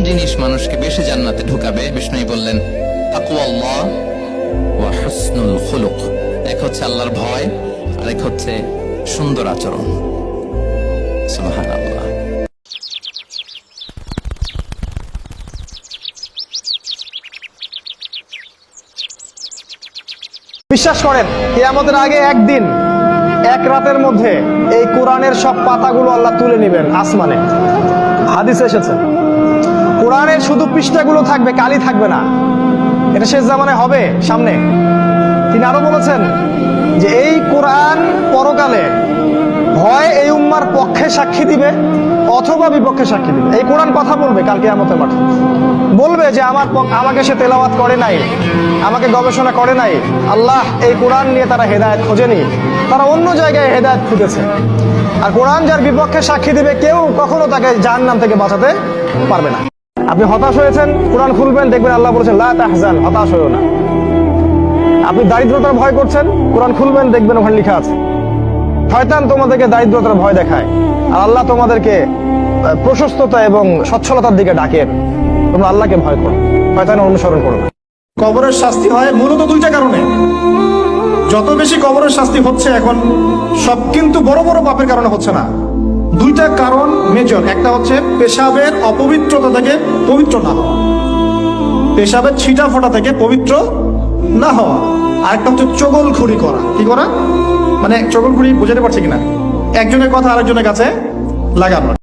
জিনিস মানুষকে বেশি জান্নাতে ঢুকাবে? বিষ্ণু বললেন তাকওয়াল্লাহ ওয়া হুসনুল খুলুক। এক হচ্ছে আল্লাহর ভয়, আর এক হচ্ছে সুন্দর আচরণ। সুবহানাল্লাহ। বিশ্বাস করেন কিয়ামতের আগে একদিন এক রাতের মধ্যে এই কোরআনের সব পাতাগুলো আল্লাহ তুলে নেবেন আসমানে। হাদিসে এসেছে কোরআনের শুধু পৃষ্ঠাগুলো থাকবে, কালি থাকবে না। এটা শেষ জামানায় হবে সামনে। তিনি আরো বলেছেন যে এই কোরআন পরকালে হয় এই উম্মার পক্ষে সাক্ষী দিবে অথবা বিপক্ষে সাক্ষী দিবে। এই কোরআন কথা বলবে কাল কিয়ামতের মাঠে, বলবে যে আমাকে সে তেলাওয়াত করে নাই, আমাকে গবেষণা করে নাই। আল্লাহ এই কোরআন নিয়ে তারা হেদায়েত খোঁজেনি, তারা অন্য জায়গায় হেদায়েত খুঁজেছে। আর কোরআন যার বিপক্ষে সাক্ষী দিবে কেউ কখনো তাকে জাহান্নাম থেকে বাঁচাতে পারবে না। আপনি হতাশ হয়েছেন, কোরআন খুলবেন, দেখবেন আল্লাহ বলেছেন লা তাহজান, হতাশ হয়ো না। আপনি দারিদ্রতার ভয় করছেন, কোরআন খুলবেন, দেখবেন ওখানে লেখা আছে শয়তান তোমাদেরকে দারিদ্রতার ভয় দেখায়, আর আল্লাহ তোমাদেরকে প্রশস্ততা এবং সচ্ছলতার দিকে ডাকেন। তোমরা আল্লাহকে ভয় করো, শয়তানের অনুসরণ করো না। কবরের শাস্তি হয় মূলত দুইটা কারণে। যত বেশি কবরের শাস্তি হচ্ছে এখন, সব কিন্তু বড় বড় পাপের কারণে হচ্ছে না। দুইটা কারণ মেজর। একটা হচ্ছে পেশাবের অপবিত্রতা থেকে পবিত্র না হওয়া, পেশাবের ছিটা ফোটা থেকে পবিত্র না হওয়া। আর একটা হচ্ছে চগলখড়ি করা। কি করা? মানে চগলখড়ি বোঝাতে পারছি কিনা, একজনের কথা আরেকজনের কাছে লাগানো।